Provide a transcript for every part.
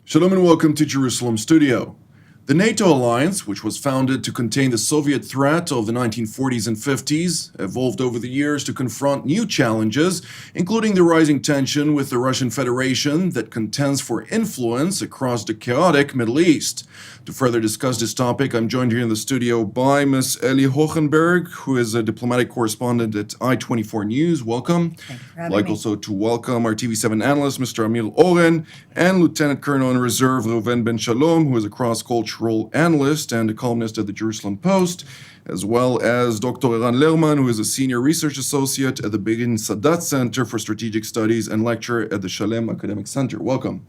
Shalom and welcome to Jerusalem Studio. The NATO alliance, which was founded to contain the Soviet threat of the 1940s and 50s, evolved over the years to confront new challenges, including the rising tension with the Russian Federation that contends for influence across the chaotic Middle East. To further discuss this topic, I'm joined here in the studio by Ms. Ellie Hochenberg, who is a diplomatic correspondent at I-24 News. Welcome. Thank you for I'd having like me. also to welcome our TV7 analyst, Mr. Amir Oren, and Lieutenant Colonel in Reserve Reuben Ben Shalom, who is a cross-cultural analyst and a columnist at the Jerusalem Post, as well as Dr. Eran Lerman, who is a senior research associate at the Begin-Sadat Center for Strategic Studies and lecturer at the Shalem Academic Center. Welcome.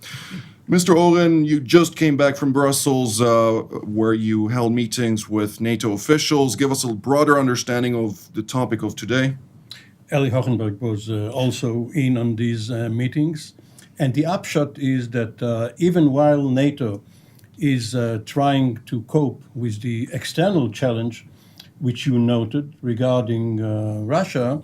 Mr. Oren, you just came back from Brussels, where you held meetings with NATO officials. Give us a broader understanding of the topic of today. Ellie Hochenberg was also in on these meetings. And the upshot is that even while NATO is trying to cope with the external challenge, which you noted regarding Russia,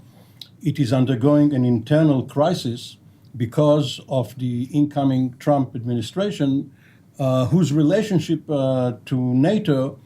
it is undergoing an internal crisis because of the incoming Trump administration, whose relationship to NATO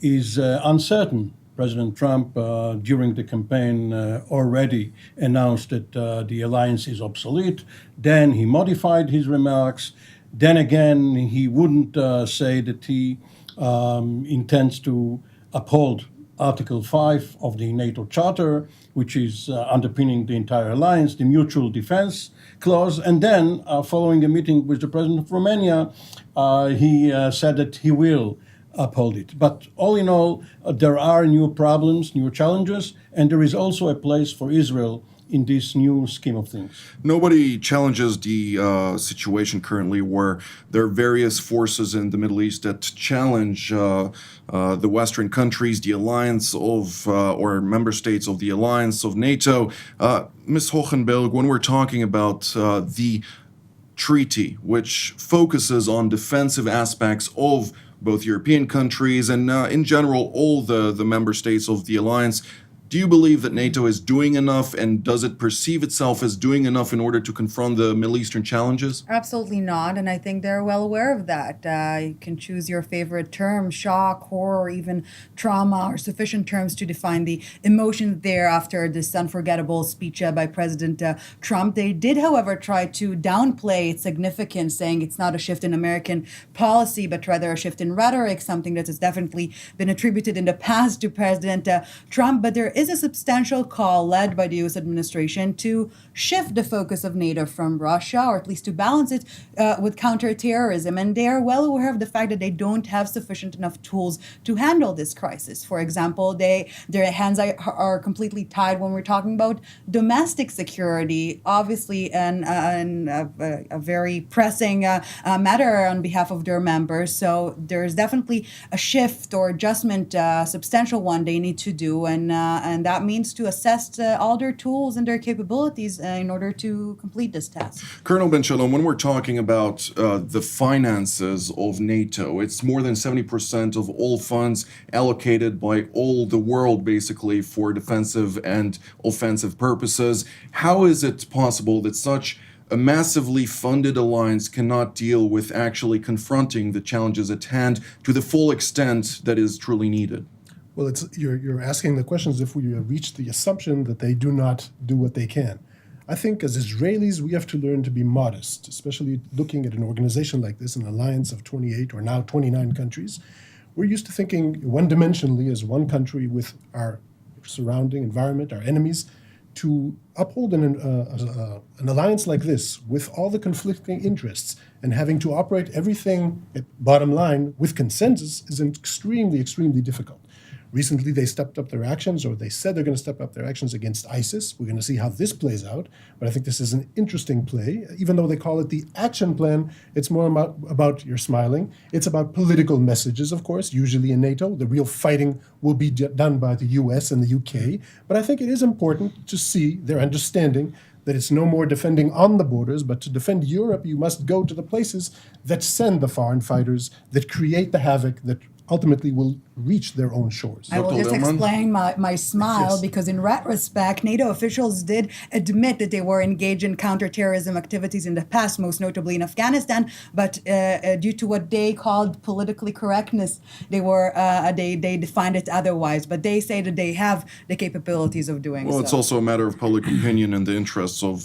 is uncertain. President Trump, during the campaign, already announced that the alliance is obsolete. Then he modified his remarks. Then again, he wouldn't say that he intends to uphold Article 5 of the NATO Charter, which is underpinning the entire alliance, the mutual defense clause. And then, following a meeting with the president of Romania, he said that he will uphold it. But all in all, there are new problems, new challenges, and there is also a place for Israel in this new scheme of things. Nobody challenges the situation currently where there are various forces in the Middle East that challenge the Western countries, the alliance of, or member states of the alliance of NATO. Ms. Hochenberg, when we're talking about the treaty, which focuses on defensive aspects of both European countries and in general all the member states of the alliance, do you believe that NATO is doing enough, and does it perceive itself as doing enough in order to confront the Middle Eastern challenges? Absolutely not, and I think they're well aware of that. You can choose your favorite term, shock, horror, even trauma, or sufficient terms to define the emotions there after this unforgettable speech by President Trump. They did, however, try to downplay its significance, saying it's not a shift in American policy, but rather a shift in rhetoric, something that has definitely been attributed in the past to President Trump. But there is a substantial call led by the U.S. administration to shift the focus of NATO from Russia, or at least to balance it with counterterrorism. And they are well aware of the fact that they don't have sufficient enough tools to handle this crisis. For example, their hands are completely tied when we're talking about domestic security, obviously, and a very pressing matter on behalf of their members. So there's definitely a shift or adjustment, substantial one they need to do, and that means to assess all their tools and their capabilities in order to complete this task. Colonel Ben Shalom, when we're talking about the finances of NATO, it's more than 70% of all funds allocated by all the world, basically, for defensive and offensive purposes. How is it possible that such a massively funded alliance cannot deal with actually confronting the challenges at hand to the full extent that is truly needed? Well, you're asking the questions if we have reached the assumption that they do not do what they can. I think as Israelis, we have to learn to be modest, especially looking at an organization like this, an alliance of 28 or now 29 countries. We're used to thinking one-dimensionally as one country with our surrounding environment, our enemies. To uphold an alliance like this with all the conflicting interests and having to operate everything, bottom line, with consensus is extremely, extremely difficult. Recently, they stepped up their actions, or they said they're going to step up their actions against ISIS. We're going to see how this plays out, but I think this is an interesting play. Even though they call it the action plan, it's more about, you're smiling, it's about political messages, of course, usually in NATO. The real fighting will be done by the US and the UK, but I think it is important to see their understanding that it's no more defending on the borders, but to defend Europe, you must go to the places that send the foreign fighters, that create the havoc, that ultimately will reach their own shores. I will Dr. just Lerman? explain my smile Yes. because in retrospect, NATO officials did admit that they were engaged in counterterrorism activities in the past, most notably in Afghanistan. But due to what they called politically correctness, they defined it otherwise. But they say that they have the capabilities of doing Well, so. it's also a matter of public opinion and the interests of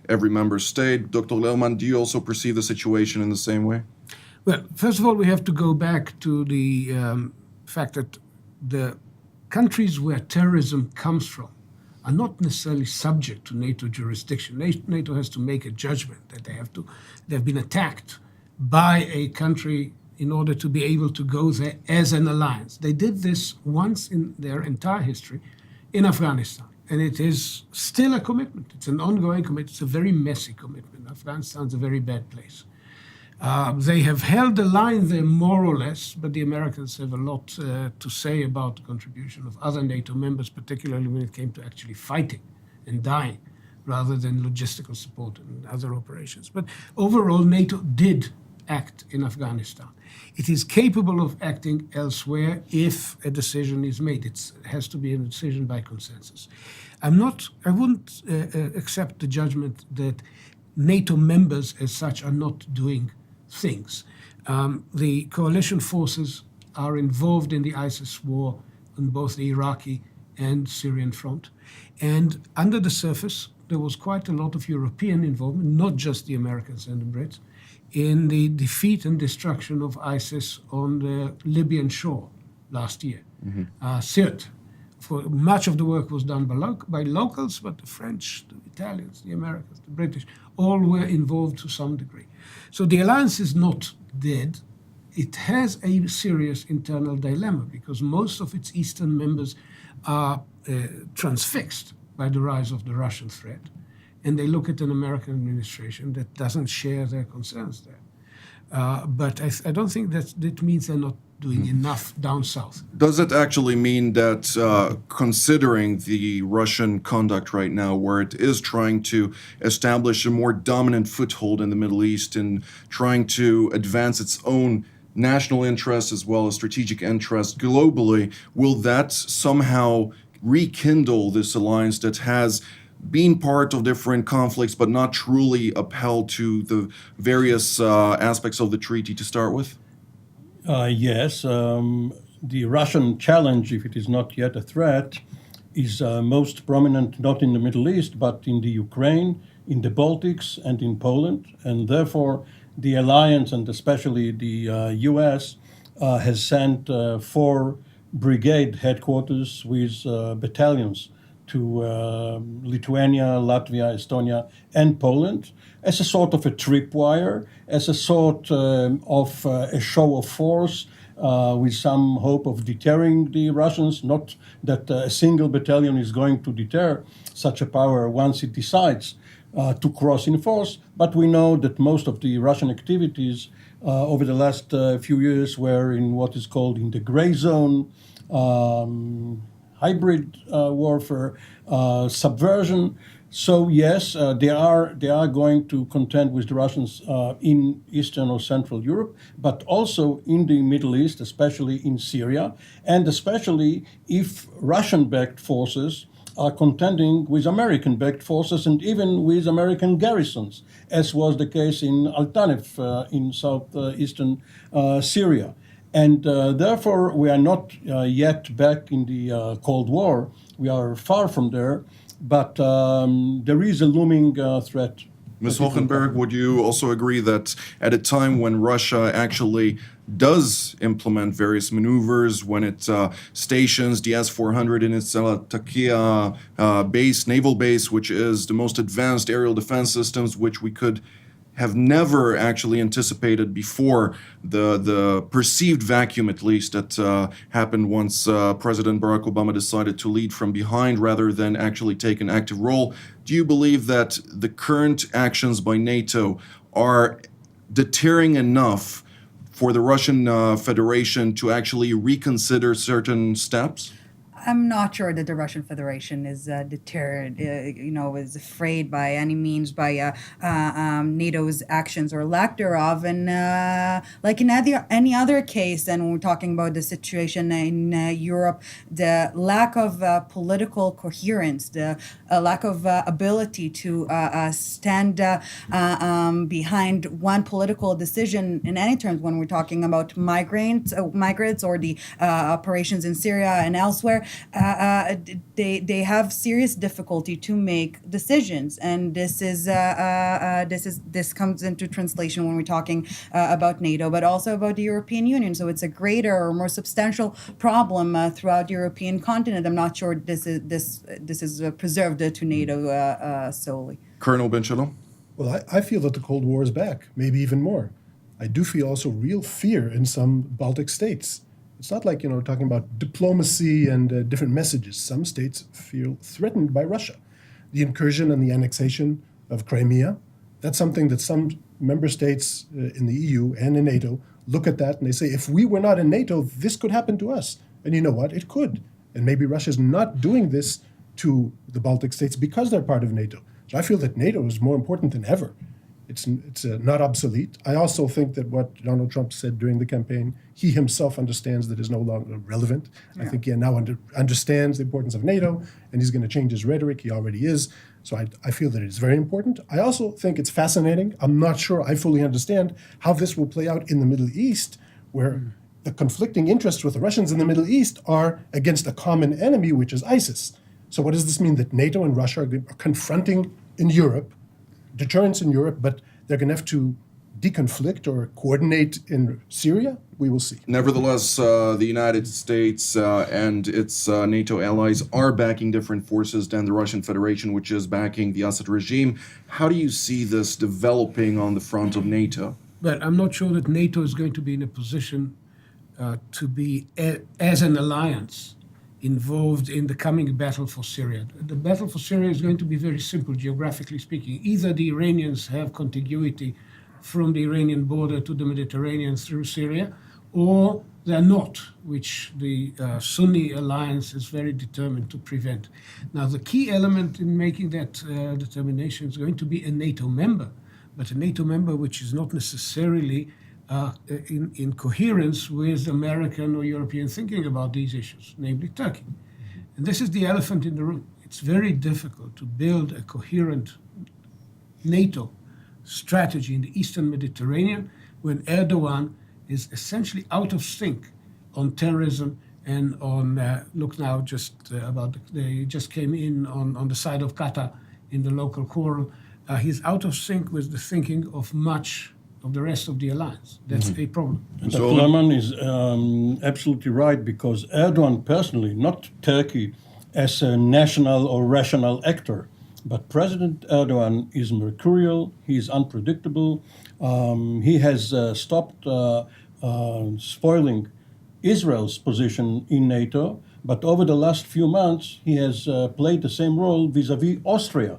every member state. Dr. Lerman, do you also perceive the situation in the same way? Well, first of all, we have to go back to the fact that the countries where terrorism comes from are not necessarily subject to NATO jurisdiction. NATO has to make a judgment that they've been attacked by a country in order to be able to go there as an alliance. They did this once in their entire history in Afghanistan, and it is still a commitment. It's an ongoing commitment. It's a very messy commitment. Afghanistan's a very bad place. They have held the line there more or less, but the Americans have a lot to say about the contribution of other NATO members, particularly when it came to actually fighting and dying, rather than logistical support and other operations. But overall, NATO did act in Afghanistan. It is capable of acting elsewhere if a decision is made. It has to be a decision by consensus. I wouldn't accept the judgment that NATO members as such are not doing things. The coalition forces are involved in the ISIS war on both the Iraqi and Syrian front. And under the surface, there was quite a lot of European involvement, not just the Americans and the Brits, in the defeat and destruction of ISIS on the Libyan shore last year. Sirte. For much of the work was done by locals, but the French, the Italians, the Americans, the British, all were involved to some degree. So the alliance is not dead. It has a serious internal dilemma because most of its eastern members are transfixed by the rise of the Russian threat, and they look at an American administration that doesn't share their concerns there. But I don't think that means they're not doing enough down south. Does it actually mean that considering the Russian conduct right now, where it is trying to establish a more dominant foothold in the Middle East and trying to advance its own national interests as well as strategic interests globally, will that somehow rekindle this alliance that has been part of different conflicts but not truly upheld to the various aspects of the treaty to start with? Yes, the Russian challenge, if it is not yet a threat, is most prominent not in the Middle East, but in the Ukraine, in the Baltics, and in Poland. And therefore, the alliance, and especially the US, has sent 4 brigade headquarters with battalions to Lithuania, Latvia, Estonia, and Poland as a sort of a tripwire, as a sort of a show of force with some hope of deterring the Russians. Not that a single battalion is going to deter such a power once it decides to cross in force, but we know that most of the Russian activities over the last few years were in what is called in the gray zone, hybrid warfare, subversion. So yes, they are going to contend with the Russians in Eastern or Central Europe, but also in the Middle East, especially in Syria, and especially if Russian-backed forces are contending with American-backed forces and even with American garrisons, as was the case in Al-Tanef in southeastern Syria. And therefore, we are not yet back in the Cold War. We are far from there, but there is a looming threat. Ms. Hochenberg, would you also agree that at a time when Russia actually does implement various maneuvers, when it stations the S-400 in its Latakia naval base, which is the most advanced aerial defense systems, which we could have never actually anticipated before the perceived vacuum, at least, that happened once President Barack Obama decided to lead from behind rather than actually take an active role. Do you believe that the current actions by NATO are deterring enough for the Russian Federation to actually reconsider certain steps? I'm not sure that the Russian Federation is deterred, is afraid by any means by NATO's actions or lack thereof. And like in any other case, and when we're talking about the situation in Europe, the lack of political coherence, the lack of ability to stand behind one political decision in any terms when we're talking about migrants or the operations in Syria and elsewhere, they have serious difficulty to make decisions, and this comes into translation when we're talking about NATO, but also about the European Union. So it's a greater or more substantial problem throughout the European continent. I'm not sure this is preserved to NATO solely. Colonel Ben Shalom? Well, I feel that the Cold War is back, maybe even more. I do feel also real fear in some Baltic states. It's not like, talking about diplomacy and different messages. Some states feel threatened by Russia. The incursion and the annexation of Crimea, that's something that some member states in the EU and in NATO look at that and they say, if we were not in NATO, this could happen to us. And you know what? It could. And maybe Russia's not doing this to the Baltic states because they're part of NATO. So I feel that NATO is more important than ever. It's not obsolete. I also think that what Donald Trump said during the campaign, he himself understands that is no longer relevant. Yeah. I think he now understands the importance of NATO, and he's going to change his rhetoric. He already is. So I feel that it's very important. I also think it's fascinating. I'm not sure I fully understand how this will play out in the Middle East, where the conflicting interests with the Russians in the Middle East are against a common enemy, which is ISIS. So what does this mean? That NATO and Russia are confronting in Europe, deterrence in Europe, but they're going to have to deconflict or coordinate in Syria? We will see. Nevertheless, the United States and its NATO allies are backing different forces than the Russian Federation, which is backing the Assad regime. How do you see this developing on the front of NATO? But I'm not sure that NATO is going to be in a position to be, as an alliance, involved in the coming battle for Syria. The battle for Syria is going to be very simple, geographically speaking. Either the Iranians have contiguity from the Iranian border to the Mediterranean through Syria, or they're not, which the Sunni alliance is very determined to prevent. Now, the key element in making that determination is going to be a NATO member, but a NATO member which is not necessarily in coherence with American or European thinking about these issues, namely Turkey. And this is the elephant in the room. It's very difficult to build a coherent NATO strategy in the Eastern Mediterranean when Erdogan is essentially out of sync on terrorism and on, look now, they just came in on the side of Qatar in the local quarrel. He's out of sync with the thinking of much of the rest of the alliance. That's a problem. But Lerman is absolutely right, because Erdogan personally, not Turkey as a national or rational actor, but President Erdogan is mercurial, he is unpredictable, he has stopped spoiling Israel's position in NATO, but over the last few months he has played the same role vis-à-vis Austria.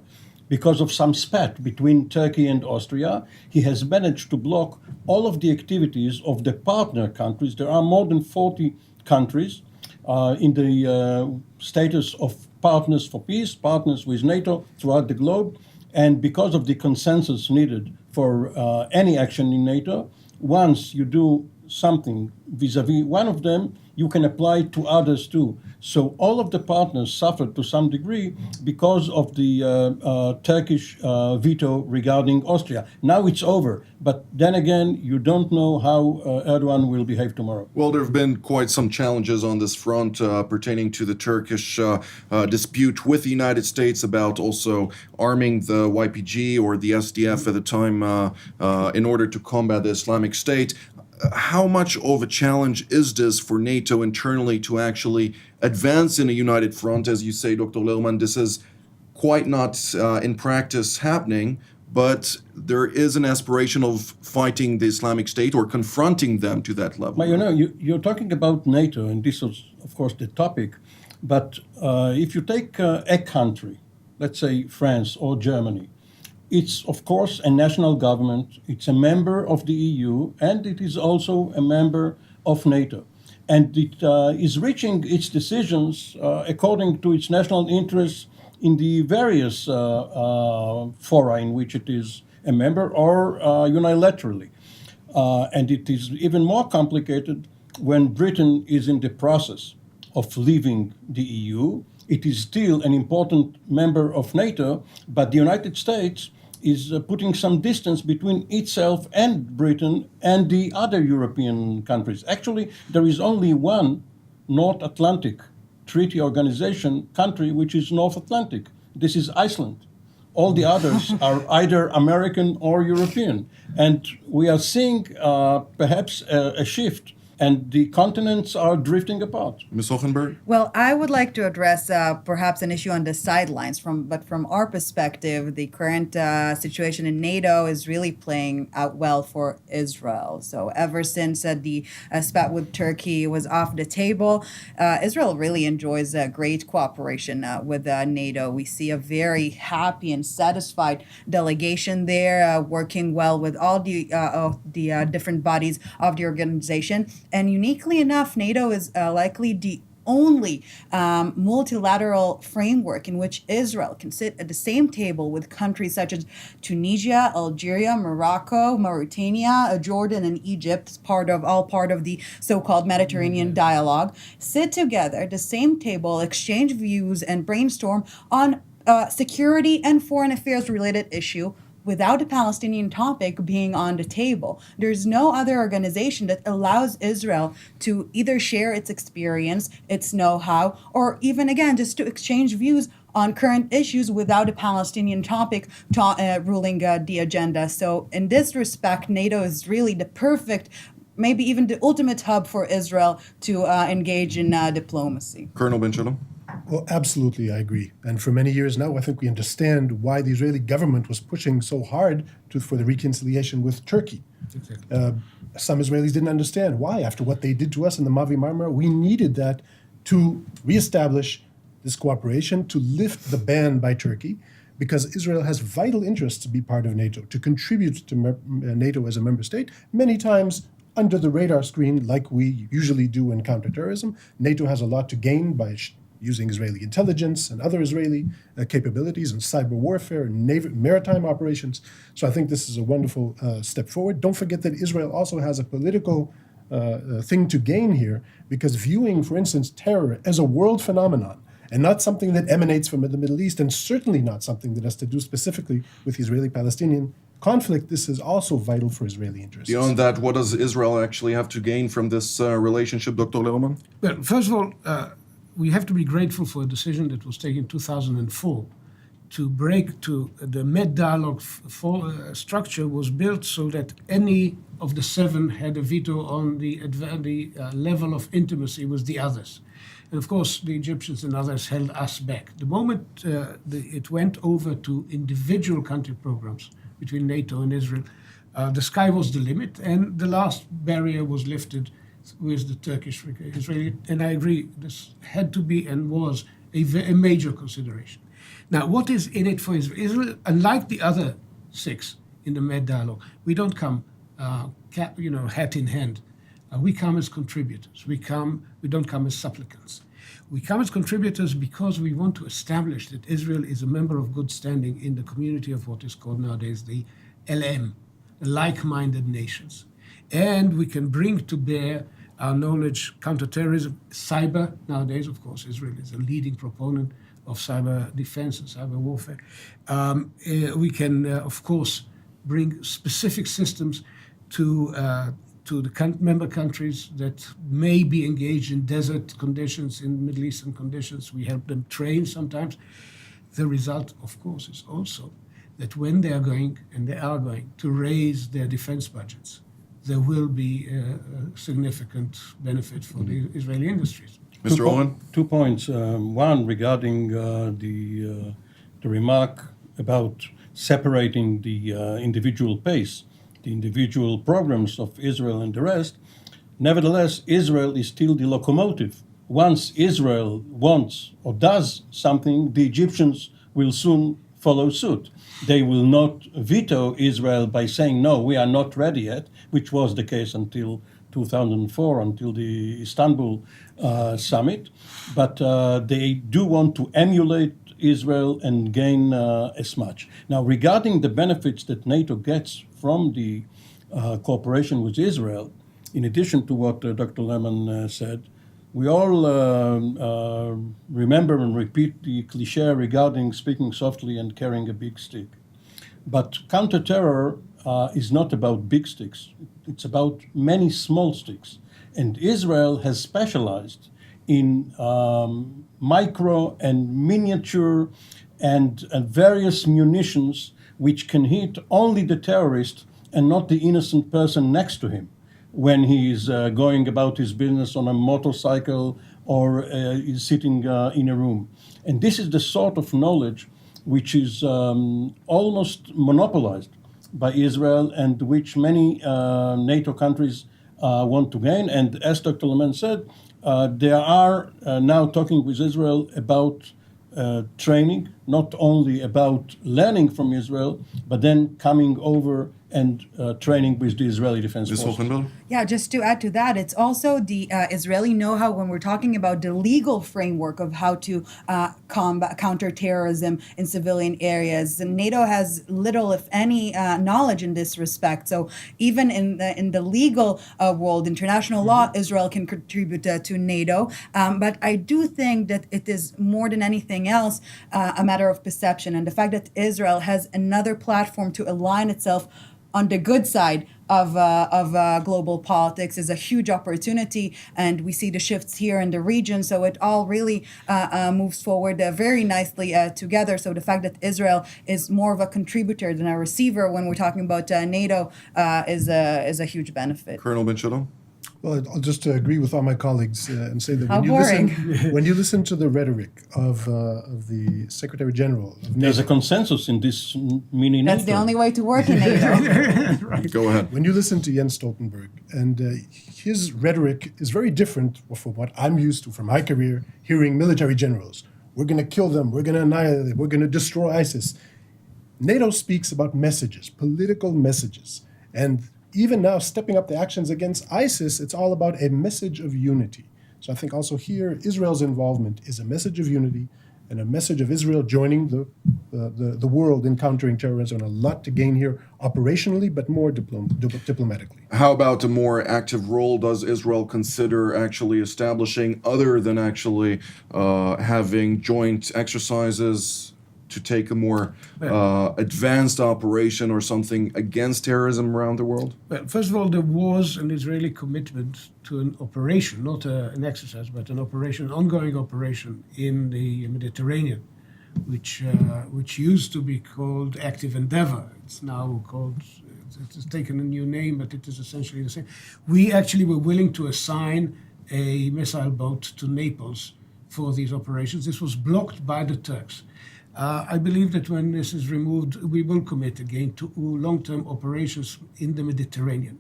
Because of some spat between Turkey and Austria, he has managed to block all of the activities of the partner countries. There are more than 40 countries in the status of partners for peace, partners with NATO throughout the globe. And because of the consensus needed for any action in NATO, once you do something vis-à-vis one of them, you can apply to others too. So all of the partners suffered to some degree because of the Turkish veto regarding Austria. Now it's over, but then again, you don't know how Erdogan will behave tomorrow. Well, there have been quite some challenges on this front pertaining to the Turkish dispute with the United States about also arming the YPG or the SDF at the time in order to combat the Islamic State. How much of a challenge is this for NATO internally to actually advance in a united front? As you say, Dr. Lerman, this is quite not in practice happening, but there is an aspiration of fighting the Islamic State or confronting them to that level. But you're talking about NATO, and this is, of course, the topic. But if you take a country, let's say France or Germany, it's, of course, a national government. It's a member of the EU, and it is also a member of NATO. and it is reaching its decisions according to its national interests in the various fora in which it is a member or unilaterally. And it is even more complicated when Britain is in the process of leaving the EU. It is still an important member of NATO, but the United States is putting some distance between itself and Britain and the other European countries. Actually, there is only one North Atlantic Treaty Organization country which is North Atlantic. This is Iceland. All the others are either American or European. And we are seeing perhaps a shift, and the continents are drifting apart. Ms. Hochenberg? Well, I would like to address perhaps an issue on the sidelines. But from our perspective, the current situation in NATO is really playing out well for Israel. So ever since the spat with Turkey was off the table, Israel really enjoys a great cooperation with NATO. We see a very happy and satisfied delegation there, working well with all the different bodies of the organization. And uniquely enough, NATO is likely the only multilateral framework in which Israel can sit at the same table with countries such as Tunisia, Algeria, Morocco, Mauritania, Jordan, and Egypt, all part of the so-called Mediterranean dialogue, sit together at the same table, exchange views, and brainstorm on security and foreign affairs related issue without the Palestinian topic being on the table. There's no other organization that allows Israel to either share its experience, its know-how, or even, again, just to exchange views on current issues without a Palestinian topic ruling the agenda. So in this respect, NATO is really the perfect, maybe even the ultimate hub for Israel to engage in diplomacy. Colonel Ben Shalom? Well, absolutely, I agree. And for many years now, I think we understand why the Israeli government was pushing so hard for the reconciliation with Turkey. Exactly. Some Israelis didn't understand why, after what they did to us in the Mavi Marmara, we needed that to reestablish this cooperation, to lift the ban by Turkey, because Israel has vital interests to be part of NATO, to contribute to NATO as a member state, many times under the radar screen, like we usually do in counterterrorism. NATO has a lot to gain by using Israeli intelligence and other Israeli capabilities in cyber warfare and maritime operations. So I think this is a wonderful step forward. Don't forget that Israel also has a political thing to gain here, because viewing, for instance, terror as a world phenomenon and not something that emanates from the Middle East, and certainly not something that has to do specifically with the Israeli-Palestinian conflict, this is also vital for Israeli interests. Beyond that, what does Israel actually have to gain from this relationship, Dr. Lerman? Well, first of all, we have to be grateful for a decision that was taken in 2004 to break to the Med dialogue structure was built so that any of the seven had a veto on the level of intimacy with the others. And of course, the Egyptians and others held us back. The moment it went over to individual country programs between NATO and Israel, the sky was the limit, and the last barrier was lifted with the Turkish-Israeli, and I agree, this had to be and was a major consideration. Now, what is in it for Israel? Israel, unlike the other six in the Med dialogue, we don't come, hat in hand. We come as contributors. We don't come as supplicants. We come as contributors because we want to establish that Israel is a member of good standing in the community of what is called nowadays the LM, the like-minded nations. And we can bring to bear our knowledge, counterterrorism, cyber. Nowadays, of course, Israel is a leading proponent of cyber defense and cyber warfare. We can, of course, bring specific systems to the member countries that may be engaged in desert conditions, in Middle Eastern conditions. We help them train sometimes. The result, of course, is also that when they are going to raise their defense budgets, there will be a significant benefit for the Israeli industries. Mr. Oren? 2 points. One, regarding the remark about separating the individual pace, the individual programs of Israel and the rest. Nevertheless, Israel is still the locomotive. Once Israel wants or does something, the Egyptians will soon follow suit. They will not veto Israel by saying, no, we are not ready yet, which was the case until 2004 until the Istanbul summit, but they do want to emulate Israel and gain as much. Now, regarding the benefits that NATO gets from the cooperation with Israel, in addition to what Dr. Lerman said, we all remember and repeat the cliche regarding speaking softly and carrying a big stick. But counterterror is not about big sticks. It's about many small sticks. And Israel has specialized in micro and miniature and various munitions which can hit only the terrorist and not the innocent person next to him when he is going about his business on a motorcycle or is sitting in a room. And this is the sort of knowledge which is almost monopolized by Israel and which many NATO countries want to gain. And as Dr. Lerman said, they are now talking with Israel about training, not only about learning from Israel, but then coming over and training with the Israeli Defense Ms. Forces. Hochenberg? Yeah, just to add to that, it's also the Israeli know-how when we're talking about the legal framework of how to combat counterterrorism in civilian areas. And NATO has little, if any, knowledge in this respect. So even in the legal world, international law, Israel can contribute to NATO. But I do think that it is more than anything else a matter of perception, and the fact that Israel has another platform to align itself on the good side of global politics is a huge opportunity, and we see the shifts here in the region. So it all really moves forward very nicely together. So the fact that Israel is more of a contributor than a receiver when we're talking about NATO is a huge benefit. Colonel Ben Shalom? Well, I'll just agree with all my colleagues and say that How when you listen to the rhetoric of the Secretary General of There's a NATO, consensus in this mini That's the NATO. only way to work in NATO. Go ahead. when you listen to Jens Stoltenberg, and his rhetoric is very different from what I'm used to from my career, hearing military generals. We're going to kill them. We're going to annihilate them. We're going to destroy ISIS. NATO speaks about messages, political messages. And even now, stepping up the actions against ISIS, it's all about a message of unity. So I think also here, Israel's involvement is a message of unity and a message of Israel joining the world in countering terrorism. A lot to gain here operationally, but more diplomatically. How about a more active role does Israel consider actually establishing, other than actually having joint exercises to take a more advanced operation or something against terrorism around the world? Well, first of all, there was an Israeli commitment to an operation, not an exercise, but an operation, an ongoing operation in the Mediterranean, which used to be called Active Endeavor. It's now called, it's taken a new name, but it is essentially the same. We actually were willing to assign a missile boat to Naples for these operations. This was blocked by the Turks. I believe that when this is removed, we will commit again to long-term operations in the Mediterranean.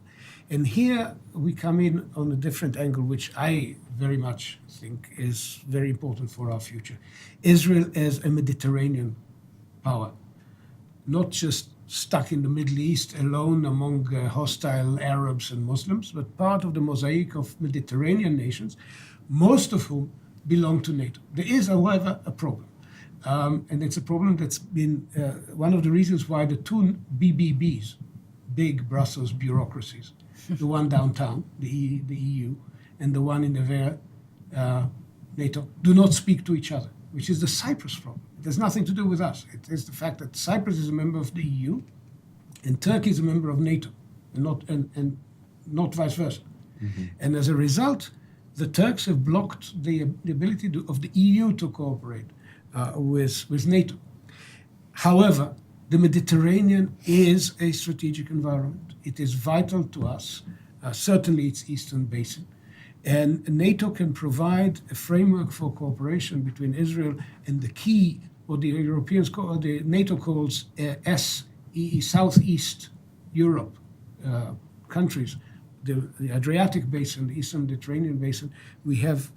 And here we come in on a different angle, which I very much think is very important for our future. Israel as a Mediterranean power, not just stuck in the Middle East alone among hostile Arabs and Muslims, but part of the mosaic of Mediterranean nations, most of whom belong to NATO. There is, however, a problem. And it's a problem that's been one of the reasons why the two BBBs, big Brussels bureaucracies, the one downtown, the EU, and the one in the NATO, do not speak to each other, which is the Cyprus problem. It has nothing to do with us. It is the fact that Cyprus is a member of the EU and Turkey is a member of NATO, and not vice versa. Mm-hmm. And as a result, the Turks have blocked the ability of the EU to cooperate with NATO. However, the Mediterranean is a strategic environment. It is vital to us, certainly its eastern basin. And NATO can provide a framework for cooperation between Israel and the key, what the Europeans call, the NATO calls SEE, Southeast Europe countries, the Adriatic basin, the Eastern Mediterranean basin. We have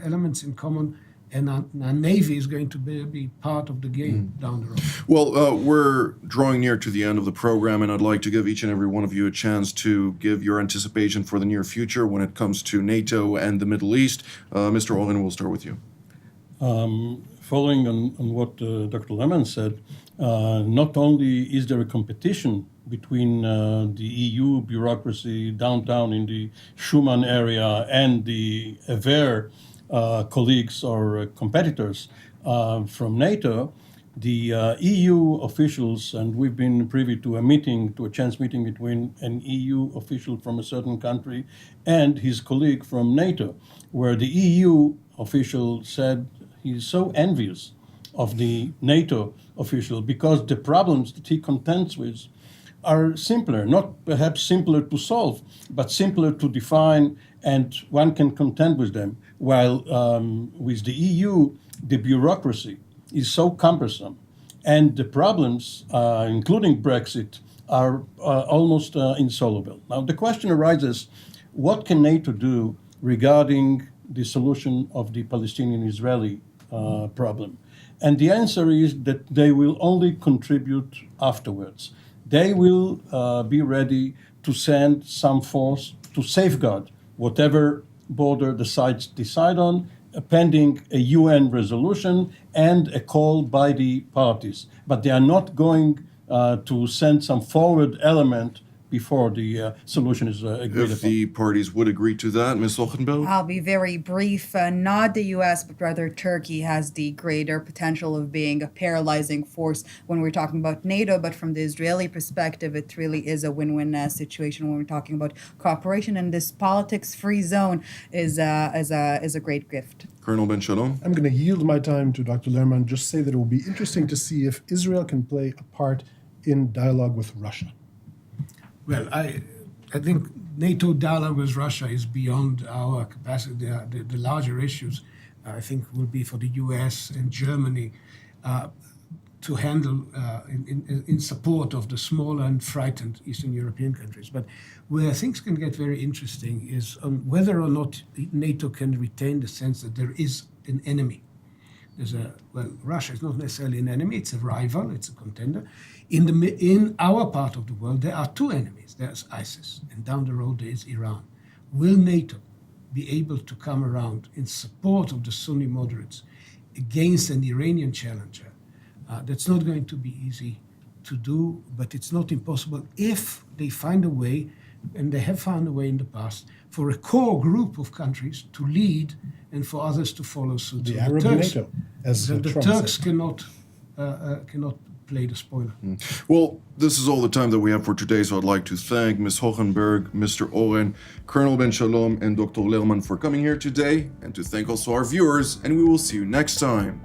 elements in common, and our Navy is going to be part of the game down the road. Well, we're drawing near to the end of the program, and I'd like to give each and every one of you a chance to give your anticipation for the near future when it comes to NATO and the Middle East. Mr. Oren, we'll start with you. Following on what Dr. Lerman said, not only is there a competition between the EU bureaucracy downtown in the Schuman area and the AVER colleagues or competitors from NATO, the EU officials, and we've been privy to a chance meeting between an EU official from a certain country and his colleague from NATO, where the EU official said he's so envious of the NATO official because the problems that he contends with are simpler, not perhaps simpler to solve, but simpler to define, and one can contend with them. While with the EU, the bureaucracy is so cumbersome, and the problems, including Brexit, are almost insoluble. Now, the question arises, what can NATO do regarding the solution of the Palestinian-Israeli problem? And the answer is that they will only contribute afterwards. They will be ready to send some force to safeguard whatever border the sides decide on, pending a UN resolution and a call by the parties. But they are not going to send some forward element before the solution is agreed If upon. the parties would agree to that, Ms. Hochenberg? I'll be very brief. Not the U.S., but rather Turkey has the greater potential of being a paralyzing force when we're talking about NATO. But from the Israeli perspective, it really is a win-win situation when we're talking about cooperation. And this politics-free zone is a great gift. Colonel Ben Shalom? I'm going to yield my time to Dr. Lerman, just say that it will be interesting to see if Israel can play a part in dialogue with Russia. Well, I think NATO dialogue with Russia is beyond our capacity. The larger issues, I think, will be for the US and Germany to handle in support of the smaller and frightened Eastern European countries. But where things can get very interesting is on whether or not NATO can retain the sense that there is an enemy. Russia is not necessarily an enemy, it's a rival, it's a contender. In our part of the world, there are two enemies. There's ISIS, and down the road there is Iran. Will NATO be able to come around in support of the Sunni moderates against an Iranian challenger? That's not going to be easy to do, but it's not impossible if they find a way, and they have found a way in the past, for a core group of countries to lead and for others to follow suit. The So Arab NATO, as the Trump Turks said. cannot play the spoiler. Well, this is all the time that we have for today, so I'd like to thank Ms. Hochenberg, Mr. Oren, Colonel Ben Shalom, and Dr. Lerman for coming here today, and to thank also our viewers, and we will see you next time.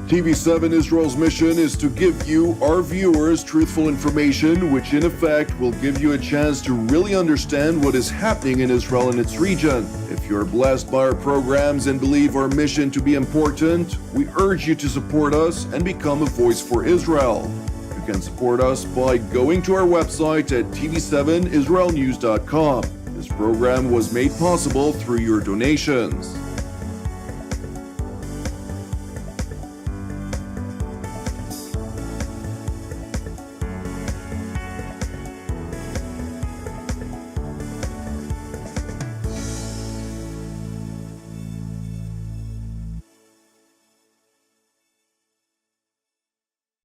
TV7 Israel's mission is to give you, our viewers, truthful information, which in effect will give you a chance to really understand what is happening in Israel and its region. If you're blessed by our programs and believe our mission to be important, we urge you to support us and become a voice for Israel. You can support us by going to our website at tv7israelnews.com. This program was made possible through your donations.